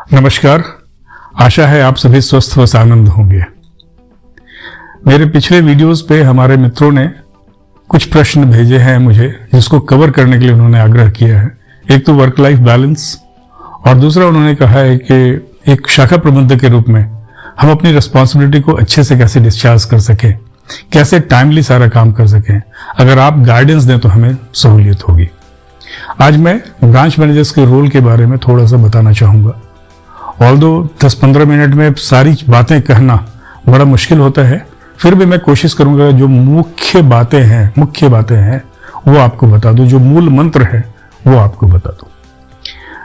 नमस्कार। आशा है आप सभी स्वस्थ व आनंद होंगे। मेरे पिछले वीडियोस पे हमारे मित्रों ने कुछ प्रश्न भेजे हैं मुझे, जिसको कवर करने के लिए उन्होंने आग्रह किया है। एक तो वर्क लाइफ बैलेंस, और दूसरा उन्होंने कहा है कि एक शाखा प्रबंधक के रूप में हम अपनी रिस्पॉन्सिबिलिटी को अच्छे से कैसे डिस्चार्ज कर सकें, कैसे टाइमली सारा काम कर सकें। अगर आप गाइडेंस दें तो हमें सहूलियत होगी। आज मैं ब्रांच मैनेजर्स के रोल के बारे में थोड़ा सा बताना चाहूंगा। ऑल्दो 10-15 मिनट में सारी बातें कहना बड़ा मुश्किल होता है, फिर भी मैं कोशिश करूंगा जो मुख्य बातें हैं वो आपको बता दूं, जो मूल मंत्र है वो आपको बता दूं।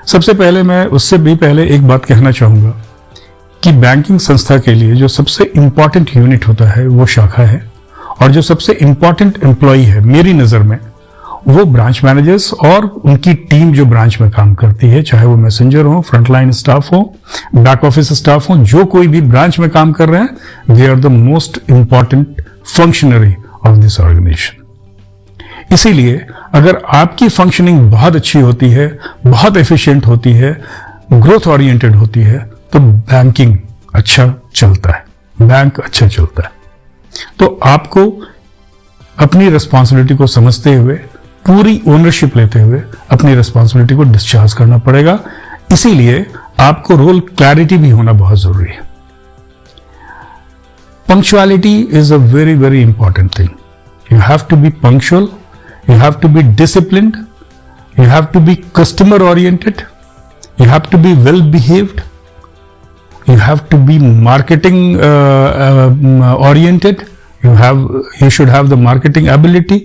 सबसे पहले मैं उससे भी पहले एक बात कहना चाहूंगा कि बैंकिंग संस्था के लिए जो सबसे इंपॉर्टेंट यूनिट होता है वो शाखा है, और जो सबसे इंपॉर्टेंट एम्प्लॉय है मेरी नजर में वो ब्रांच मैनेजर्स और उनकी टीम जो ब्रांच में काम करती है, चाहे वो मैसेंजर हो, फ्रंटलाइन स्टाफ हो, बैक ऑफिस स्टाफ हो, जो कोई भी ब्रांच में काम कर रहे हैं, they are the most important functionary of this organisation. इसीलिए अगर आपकी फंक्शनिंग बहुत अच्छी होती है, बहुत एफिशिएंट होती है, ग्रोथ ओरिएंटेड होती है, तो बैंकिंग अच्छा चलता है, बैंक अच्छा चलता है। तो आपको अपनी रिस्पॉन्सिबिलिटी को समझते हुए, पूरी ओनरशिप लेते हुए अपनी रिस्पॉन्सिबिलिटी को डिस्चार्ज करना पड़ेगा। इसीलिए आपको रोल क्लैरिटी भी होना बहुत जरूरी है। Punctuality is a very very important thing. You have to be punctual, you have to be disciplined, you have to be customer oriented, you have to be well behaved, you have to be marketing oriented, you should have the marketing ability,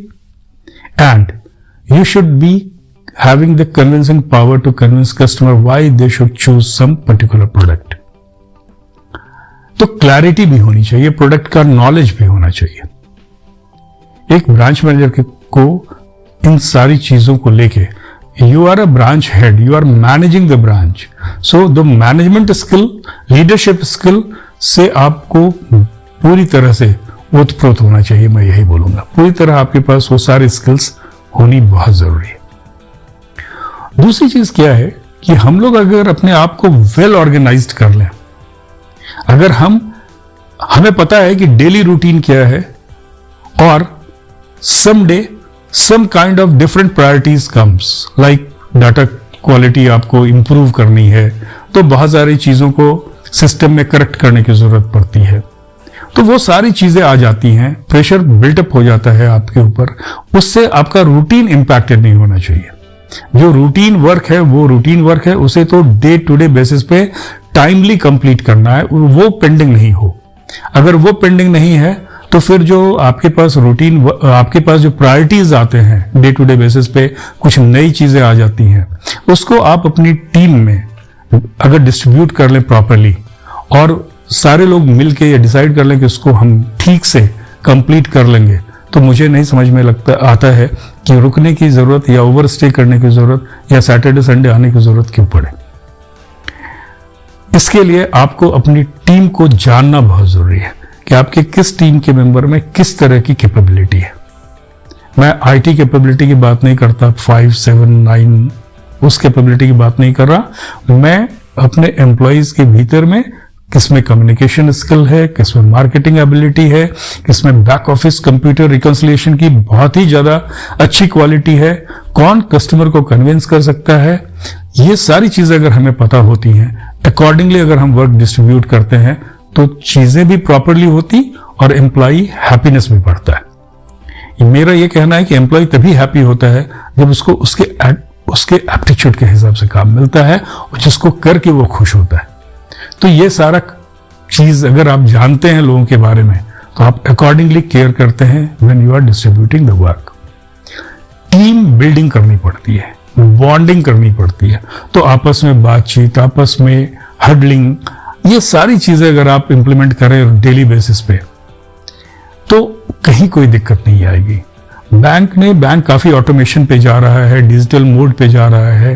and you should be having the convincing power to convince customer why they should choose some particular product. तो clarity भी होनी चाहिए, product का knowledge भी होना चाहिए। एक branch manager को इन सारी चीजों को लेके, you are a branch head, you are managing the branch, so the management skill, leadership skill से आपको पूरी तरह से ओतप्रोत होना चाहिए। मैं यही बोलूंगा, पूरी तरह आपके पास वो सारी स्किल्स होनी बहुत जरूरी है। दूसरी चीज क्या है कि हम लोग अगर अपने आप को वेल ऑर्गेनाइज्ड कर लें, अगर हमें पता है कि डेली रूटीन क्या है, और someday some kind of different priorities comes, like data quality आपको improve करनी है, तो बहुत सारी चीजों को सिस्टम में करेक्ट करने की जरूरत पड़ती है। तो वो सारी चीजें आ जाती हैं, प्रेशर बिल्टअप हो जाता है आपके ऊपर। उससे आपका रूटीन इंपैक्टेड नहीं होना चाहिए। जो रूटीन वर्क है वो रूटीन वर्क है, उसे तो डे टू डे बेसिस पे टाइमली कंप्लीट करना है, वो पेंडिंग नहीं हो। अगर वो पेंडिंग नहीं है तो फिर जो आपके पास रूटीन, आपके पास जो प्रायोरिटीज आते हैं डे टू डे बेसिस पे, कुछ नई चीजें आ जाती हैं, उसको आप अपनी टीम में अगर डिस्ट्रीब्यूट कर लें प्रॉपरली, और सारे लोग मिलके ये डिसाइड कर लें कि उसको हम ठीक से कंप्लीट कर लेंगे, तो मुझे नहीं समझ में आता है कि रुकने की जरूरत या ओवर स्टे करने की जरूरत या सैटरडे संडे आने की जरूरत क्यों पड़े। इसके लिए आपको अपनी टीम को जानना बहुत जरूरी है कि आपके किस टीम के मेंबर में किस तरह की कैपेबिलिटी है। मैं आईटी कैपेबिलिटी की बात नहीं करता, 5, 7, 9 उस कैपेबिलिटी की बात नहीं कर रहा। मैं अपने एम्प्लॉइज के भीतर में किसमें कम्युनिकेशन स्किल है, किसमें मार्केटिंग एबिलिटी है, किसमें बैक ऑफिस कंप्यूटर रिकंसिलिएशन की बहुत ही ज्यादा अच्छी क्वालिटी है, कौन कस्टमर को कन्विंस कर सकता है। ये सारी चीजें अगर हमें पता होती हैं, अकॉर्डिंगली अगर हम वर्क डिस्ट्रीब्यूट करते हैं, तो चीजें भी प्रॉपरली होती और एम्प्लॉय हैप्पीनेस भी बढ़ता है। मेरा ये कहना है कि एम्प्लॉय तभी हैप्पी होता है जब उसको उसके एप्टीट्यूड के हिसाब से काम मिलता है, और जिसको करके वो खुश होता है। तो ये सारा चीज अगर आप जानते हैं लोगों के बारे में, तो आप अकॉर्डिंगली केयर करते हैं when you are distributing the work. Team building करनी पड़ती है, बॉन्डिंग करनी पड़ती है, तो आपस में बातचीत, आपस में हडलिंग, ये सारी चीजें अगर आप इंप्लीमेंट करें डेली बेसिस पे, तो कहीं कोई दिक्कत नहीं आएगी। बैंक काफी ऑटोमेशन पे जा रहा है, डिजिटल मोड पे जा रहा है।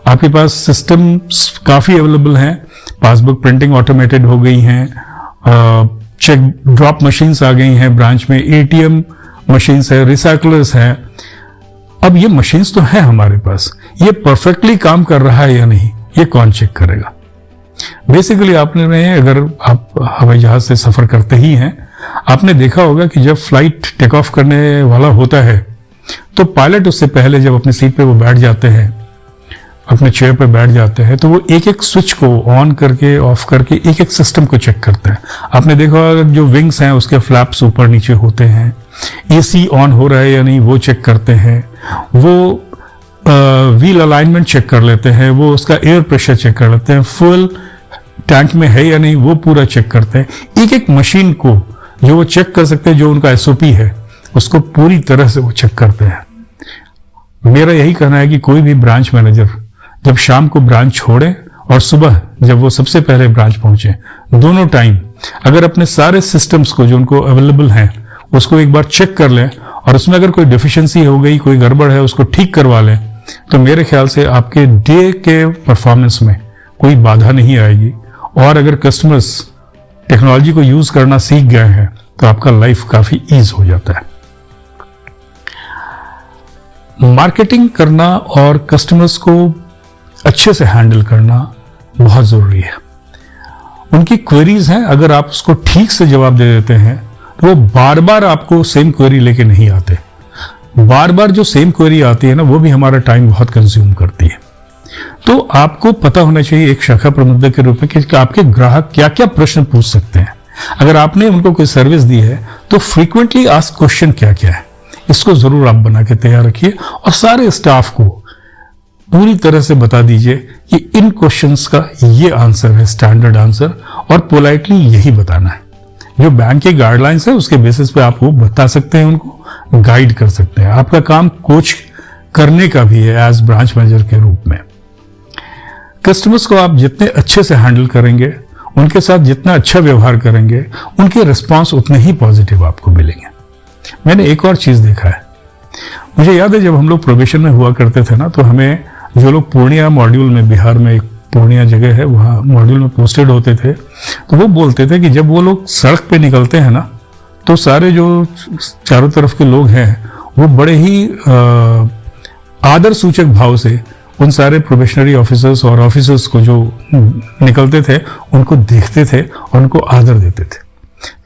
आपके पास सिस्टम्स काफी अवेलेबल हैं, पासबुक प्रिंटिंग ऑटोमेटेड हो गई हैं, चेक ड्रॉप मशीन्स आ गई हैं ब्रांच में, एटीएम मशीन्स है, रिसाइकलर्स हैं। अब ये मशीन्स तो है हमारे पास, ये परफेक्टली काम कर रहा है या नहीं, ये कौन चेक करेगा? बेसिकली आपने, अगर आप हवाई जहाज से सफर करते ही हैं, आपने देखा होगा कि जब फ्लाइट टेक ऑफ करने वाला होता है तो पायलट उससे पहले जब अपनी सीट पे वो बैठ जाते हैं, अपने चेयर पे बैठ जाते हैं, तो वो एक एक स्विच को ऑन करके ऑफ करके एक एक सिस्टम को चेक करते हैं। आपने देखा होगा जो विंग्स हैं उसके फ्लैप्स ऊपर नीचे होते हैं, एसी ऑन हो रहा है या नहीं वो चेक करते हैं, वो व्हील अलाइनमेंट चेक कर लेते हैं, वो उसका एयर प्रेशर चेक कर लेते हैं, फुल टैंक में है या नहीं वो पूरा चेक करते हैं। एक एक मशीन को जो वो चेक कर सकते हैं, जो उनका एसओपी है उसको पूरी तरह से वो चेक करते हैं। मेरा यही कहना है कि कोई भी ब्रांच मैनेजर जब शाम को ब्रांच छोड़े और सुबह जब वो सबसे पहले ब्रांच पहुंचे, दोनों टाइम अगर अपने सारे सिस्टम्स को जो उनको अवेलेबल हैं उसको एक बार चेक कर लें और उसमें अगर कोई डेफिशिएंसी हो गई, कोई गड़बड़ है, उसको ठीक करवा लें, तो मेरे ख्याल से आपके डे के परफॉर्मेंस में कोई बाधा नहीं आएगी। और अगर कस्टमर्स टेक्नोलॉजी को यूज करना सीख गए हैं तो आपका लाइफ काफी ईज हो जाता है। मार्केटिंग करना और कस्टमर्स को अच्छे से हैंडल करना बहुत जरूरी है। उनकी क्वेरीज हैं, अगर आप उसको ठीक से जवाब दे देते हैं तो वो बार बार आपको सेम क्वेरी लेके नहीं आते। बार बार जो सेम क्वेरी आती है ना, वो भी हमारा टाइम बहुत कंज्यूम करती है। तो आपको पता होना चाहिए एक शाखा प्रबंधक के रूप में कि आपके ग्राहक क्या क्या प्रश्न पूछ सकते हैं। अगर आपने उनको कोई सर्विस दी है तो फ्रीक्वेंटली आस्क क्वेश्चन क्या क्या है, इसको जरूर आप बना के तैयार रखिए और सारे स्टाफ को पूरी तरह से बता दीजिए कि इन क्वेश्चंस का ये आंसर है, स्टैंडर्ड आंसर, और पोलाइटली यही बताना है। जो बैंक के गाइडलाइंस है उसके बेसिस पे आप वो बता सकते हैं, उनको गाइड कर सकते हैं। आपका काम कोच करने का भी है एज ब्रांच मैनेजर के रूप में। कस्टमर्स को आप जितने अच्छे से हैंडल करेंगे, उनके साथ जितना अच्छा व्यवहार करेंगे, उनके रिस्पॉन्स उतने ही पॉजिटिव आपको मिलेंगे। मैंने एक और चीज देखा है, मुझे याद है जब हम लोग प्रोबेशन में हुआ करते थे ना, तो हमें जो लोग पूर्णिया मॉड्यूल में, बिहार में एक पूर्णिया जगह है, वहां मॉड्यूल में पोस्टेड होते थे, तो वो बोलते थे कि जब वो लोग सड़क पे निकलते हैं ना, तो सारे जो चारों तरफ के लोग हैं वो बड़े ही आदर सूचक भाव से उन सारे प्रोबेशनरी ऑफिसर्स और ऑफिसर्स को जो निकलते थे उनको देखते थे और उनको आदर देते थे।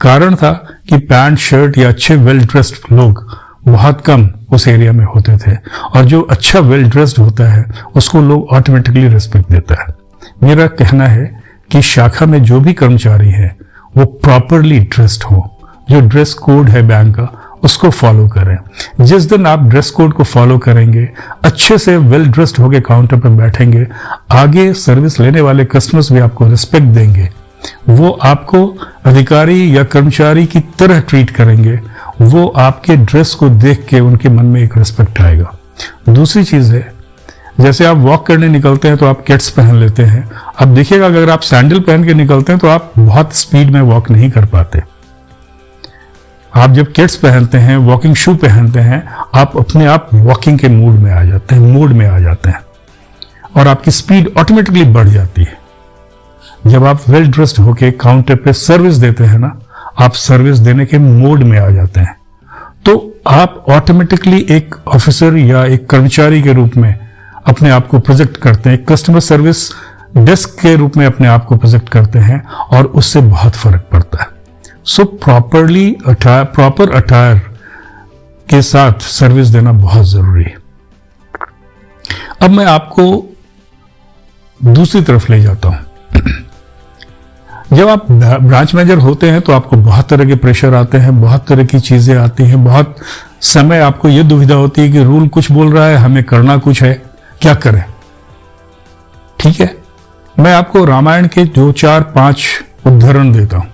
कारण था कि पैंट शर्ट या अच्छे वेल ड्रेस्ड लोग बहुत कम उस एरिया में होते थे, और जो अच्छा वेल ड्रेस्ड होता है उसको लोग ऑटोमेटिकली रिस्पेक्ट देता है। मेरा कहना है कि शाखा में जो भी कर्मचारी है वो प्रॉपरली ड्रेस्ड हो, जो ड्रेस कोड है बैंक का उसको फॉलो करें। जिस दिन आप ड्रेस कोड को फॉलो करेंगे, अच्छे से वेल ड्रेस्ड होकर काउंटर पर बैठेंगे, आगे सर्विस लेने वाले कस्टमर्स भी आपको रिस्पेक्ट देंगे, वो आपको अधिकारी या कर्मचारी की तरह ट्रीट करेंगे, वो आपके ड्रेस को देख के उनके मन में एक रिस्पेक्ट आएगा। दूसरी चीज है, जैसे आप वॉक करने निकलते हैं तो आप केट्स पहन लेते हैं। अब देखिएगा अगर आप सैंडल पहन के निकलते हैं तो आप बहुत स्पीड में वॉक नहीं कर पाते। आप जब केट्स पहनते हैं, वॉकिंग शू पहनते हैं, आप अपने आप वॉकिंग के मूड में आ जाते हैं, मूड में आ जाते हैं, और आपकी स्पीड ऑटोमेटिकली बढ़ जाती है। जब आप वेल ड्रेस्ड होके काउंटर पे सर्विस देते हैं ना, आप सर्विस देने के मोड में आ जाते हैं, तो आप ऑटोमेटिकली एक ऑफिसर या एक कर्मचारी के रूप में अपने आप को प्रोजेक्ट करते हैं, कस्टमर सर्विस डेस्क के रूप में अपने आप को प्रोजेक्ट करते हैं, और उससे बहुत फर्क पड़ता है। सो प्रॉपर अटायर के साथ सर्विस देना बहुत जरूरी है। अब मैं आपको दूसरी तरफ ले जाता हूं। जब आप ब्रांच मैनेजर होते हैं तो आपको बहुत तरह के प्रेशर आते हैं, बहुत तरह की चीजें आती हैं, बहुत समय आपको यह दुविधा होती है कि रूल कुछ बोल रहा है, हमें करना कुछ है, क्या करें। ठीक है, मैं आपको रामायण के 2, 4, 5 उदाहरण देता हूं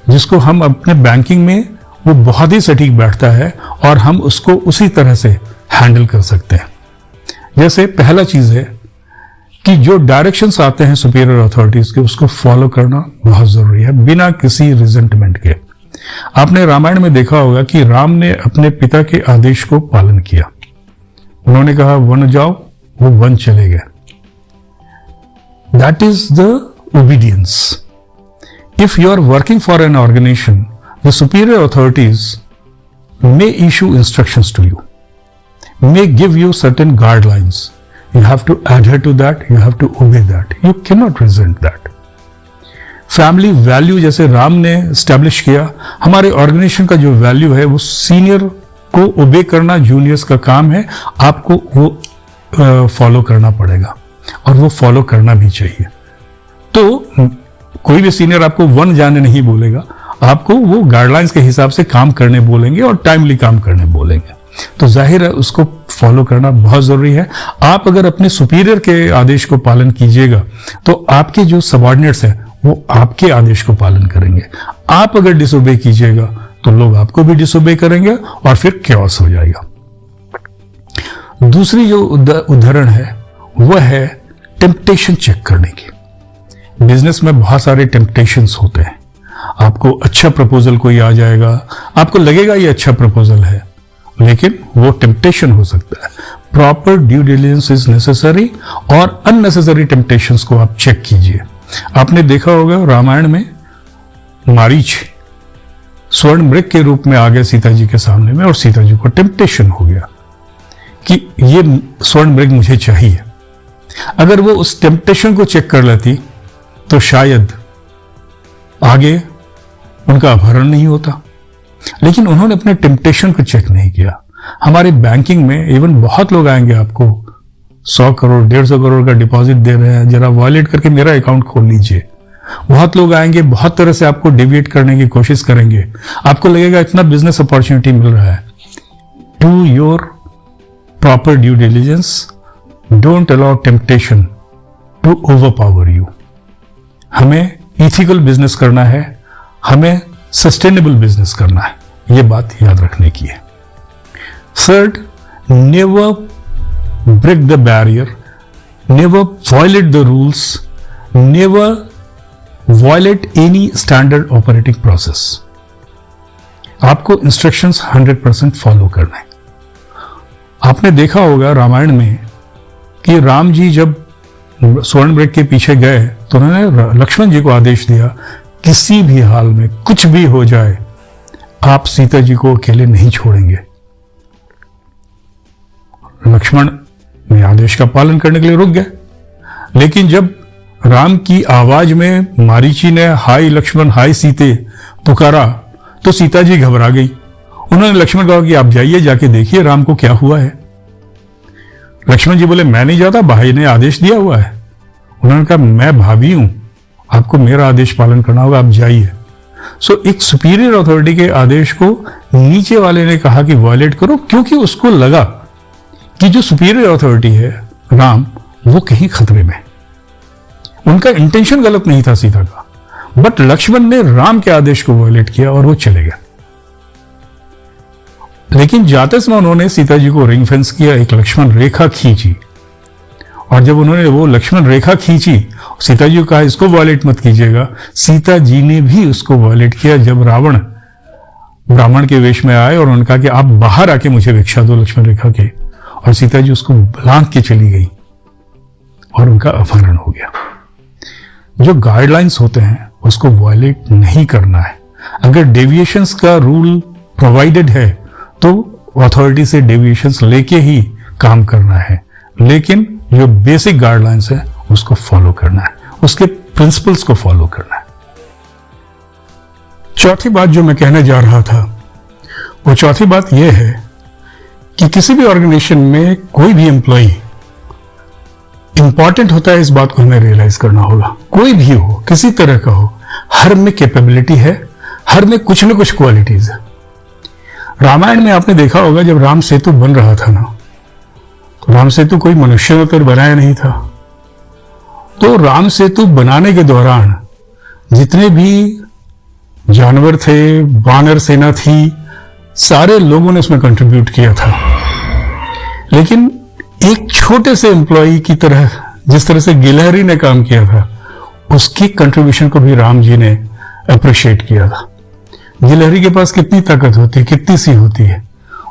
जिसको हम अपने बैंकिंग में, वो बहुत ही सटीक बैठता है और हम उसको उसी तरह से हैंडल कर सकते हैं। जैसे पहला चीज है कि जो डायरेक्शंस आते हैं सुपीरियर अथॉरिटीज के, उसको फॉलो करना बहुत जरूरी है बिना किसी रिजेंटमेंट के। आपने रामायण में देखा होगा कि राम ने अपने पिता के आदेश को पालन किया। उन्होंने कहा वन जाओ, वो वन चले गए। That is the obedience. If you are working for an organization, the superior authorities may issue instructions to you, may give you certain guidelines. You have to adhere to that. You have to obey that. You cannot resent that. Family value जैसे राम ने establish किया, हमारे organisation का जो value है वो senior को ओबे करना जूनियर्स का काम है, आपको वो फॉलो करना पड़ेगा और वो फॉलो करना भी चाहिए। तो कोई भी सीनियर आपको वन जाने नहीं बोलेगा, आपको वो गाइडलाइंस के हिसाब से काम करने बोलेंगे और टाइमली काम करने बोलेंगे, तो जाहिर है उसको फॉलो करना बहुत जरूरी है। आप अगर अपने सुपीरियर के आदेश को पालन कीजिएगा तो आपके जो सबऑर्डिनेट्स हैं वो आपके आदेश को पालन करेंगे। आप अगर डिसोबे कीजिएगा तो लोग आपको भी डिसोबे करेंगे और फिर कैओस हो जाएगा। दूसरी जो उदाहरण है वह है टेम्पटेशन चेक करने की। बिजनेस में बहुत सारे टेम्पटेशंस होते हैं। आपको अच्छा प्रपोजल कोई आ जाएगा, आपको लगेगा ये अच्छा प्रपोजल है, लेकिन वो टेम्पटेशन हो सकता है। Proper due diligence is necessary और अननेसेसरी टेम्पटेशंस को आप चेक कीजिए। आपने देखा होगा रामायण में मारीच स्वर्ण मृग के रूप में आ गए सीता जी के सामने में और सीता जी को टेम्पटेशन हो गया कि ये स्वर्ण मृग मुझे चाहिए। अगर वो उस टेम्पटेशन को चेक कर लेती तो शायद आगे उनका अपहरण नहीं होता, लेकिन उन्होंने अपने टेम्पटेशन को चेक नहीं किया। हमारे बैंकिंग में इवन बहुत लोग आएंगे, आपको 100 करोड़ 150 करोड़ का डिपॉजिट दे रहे हैं, जरा वॉलेट करके मेरा अकाउंट खोल लीजिए। बहुत लोग आएंगे, बहुत तरह से आपको डेविएट करने की कोशिश करेंगे। आपको लगेगा इतना बिजनेस अपॉर्चुनिटी मिल रहा है। Do your proper due diligence, don't allow temptation to overpower you. हमें इथिकल बिजनेस करना है, हमें सस्टेनेबल बिजनेस करना है, यह बात याद रखने की है। Third, never break the barrier, never violate the rules, never violate any standard operating process. आपको इंस्ट्रक्शंस 100% फॉलो करना है। आपने देखा होगा रामायण में कि राम जी जब स्वर्ण मृग के पीछे गए तो उन्होंने लक्ष्मण जी को आदेश दिया, किसी भी हाल में कुछ भी हो जाए आप सीता जी को अकेले नहीं छोड़ेंगे। लक्ष्मण ने आदेश का पालन करने के लिए रुक गए, लेकिन जब राम की आवाज में मारीची ने हाय लक्ष्मण हाय सीते पुकारा तो सीता जी घबरा गई। उन्होंने लक्ष्मण कहा कि आप जाइए, जाके देखिए राम को क्या हुआ है। लक्ष्मण जी बोले मैं नहीं जाता, भाई ने आदेश दिया हुआ है। उन्होंने कहा मैं भाभी हूं, आपको मेरा आदेश पालन करना होगा, आप जाइए। सो एक सुपीरियर अथॉरिटी के आदेश को नीचे वाले ने कहा कि वायलेट करो, क्योंकि उसको लगा कि जो सुपीरियर अथॉरिटी है राम, वो कहीं खतरे में। उनका इंटेंशन गलत नहीं था सीता का, बट लक्ष्मण ने राम के आदेश को वायलेट किया और वो चले गए। लेकिन जाते समय उन्होंने सीता जी को रिंग फेंस किया, एक लक्ष्मण रेखा खींची, और जब उन्होंने वो लक्ष्मण रेखा खींची, सीता जी को कहा इसको वायलेट मत कीजिएगा, सीता जी ने भी उसको वायलेट किया। जब रावण ब्राह्मण के वेश में आए और उन्होंने कहा कि आप बाहर आके मुझे भिक्षा दो लक्ष्मण रेखा के, और सीता जी उसको लांघ के चली गई और उनका अपहरण हो गया। जो गाइडलाइंस होते हैं उसको वायलेट नहीं करना है। अगर डेविएशंस का रूल प्रोवाइडेड है तो अथॉरिटी से डेविएशंस लेके ही काम करना है, लेकिन जो बेसिक गाइडलाइंस है उसको फॉलो करना है, उसके प्रिंसिपल्स को फॉलो करना है। चौथी बात जो मैं कहने जा रहा था, वो चौथी बात यह है कि किसी भी ऑर्गेनाइजेशन में कोई भी एम्प्लॉई इंपॉर्टेंट होता है, इस बात को हमें रियलाइज करना होगा। कोई भी हो, किसी तरह का हो, हर में कैपेबिलिटी है, हर में कुछ न कुछ क्वालिटीज है। रामायण में आपने देखा होगा जब राम सेतु बन रहा था ना, तो राम सेतु कोई मनुष्य ने तो बनाया नहीं था। तो राम सेतु बनाने के दौरान जितने भी जानवर थे, वानर सेना थी, सारे लोगों ने उसमें कंट्रीब्यूट किया था। लेकिन एक छोटे से एम्प्लॉय की तरह, जिस तरह से गिलहरी ने काम किया था, उसकी कंट्रीब्यूशन को भी राम जी ने अप्रिशिएट किया था। गिलहरी के पास कितनी ताकत होती है, कितनी सी होती है।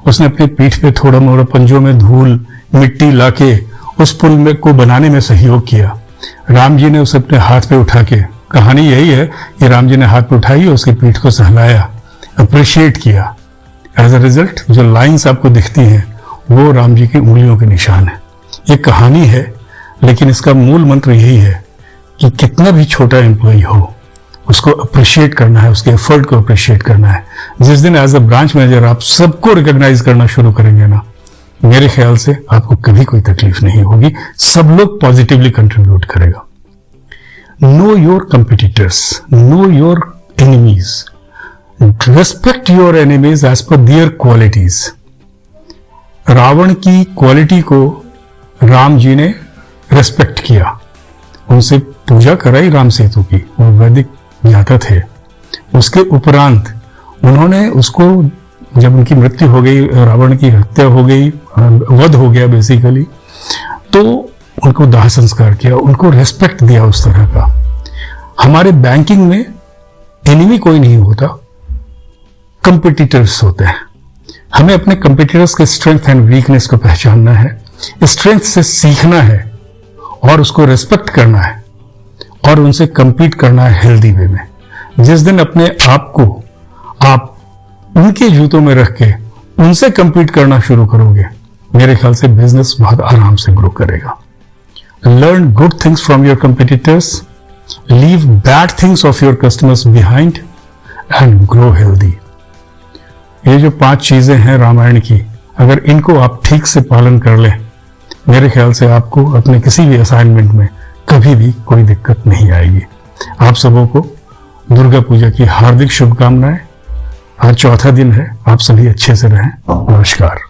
उसने अपनी पीठ पे थोड़ा मोड़ा पंजों में धूल मिट्टी लाके उस पुल में को बनाने में सहयोग किया। राम जी ने उसे अपने हाथ पे उठा के, कहानी यही है कि राम जी ने हाथ पे उठाई, उसकी पीठ को सहलाया, अप्रिशिएट किया। एज अ रिजल्ट जो लाइंस आपको दिखती हैं वो राम जी की उंगलियों के निशान है। ये कहानी है, लेकिन इसका मूल मंत्र यही है कि कितना भी छोटा एम्प्लॉय हो, उसको अप्रिशिएट करना है, उसके एफर्ट को अप्रिशिएट करना है। जिस दिन एज अ ब्रांच मैनेजर आप सबको रिकॉग्नाइज करना शुरू करेंगे ना, मेरे ख्याल से आपको कभी कोई तकलीफ नहीं होगी, सब लोग पॉजिटिवली कंट्रीब्यूट करेगा। Know your competitors, know your enemies, respect your enemies as per their qualities. Ravan की क्वालिटी को राम जी ने रेस्पेक्ट किया, उनसे पूजा कराई राम सेतु की, वो वैदिक ज्ञाता थे। उसके उपरांत उन्होंने उसको, जब उनकी मृत्यु हो गई, रावण की हत्या हो गई, वध हो गया बेसिकली, तो उनको दाह संस्कार किया, उनको रेस्पेक्ट दिया उस तरह का। हमारे बैंकिंग में एनिमी कोई नहीं होता, कंपिटिटर्स होते हैं। हमें अपने कंपिटिटर्स के स्ट्रेंथ एंड वीकनेस को पहचानना है, स्ट्रेंथ से सीखना है और उसको रेस्पेक्ट करना है और उनसे कंपीट करना है हेल्दी वे में। जिस दिन अपने आप को आप उनके जूतों में रख के उनसे कंपीट करना शुरू करोगे, मेरे ख्याल से बिजनेस बहुत आराम से ग्रो करेगा। Learn good things from your competitors, leave bad things of your customers behind and grow healthy. ये जो 5 चीजें हैं रामायण की, अगर इनको आप ठीक से पालन कर लें, मेरे ख्याल से आपको अपने किसी भी असाइनमेंट में कभी भी कोई दिक्कत नहीं आएगी। आप सबों को दुर्गा पूजा की हार्दिक शुभकामनाएं। आज चौथा दिन है, आप सभी अच्छे से रहें। नमस्कार।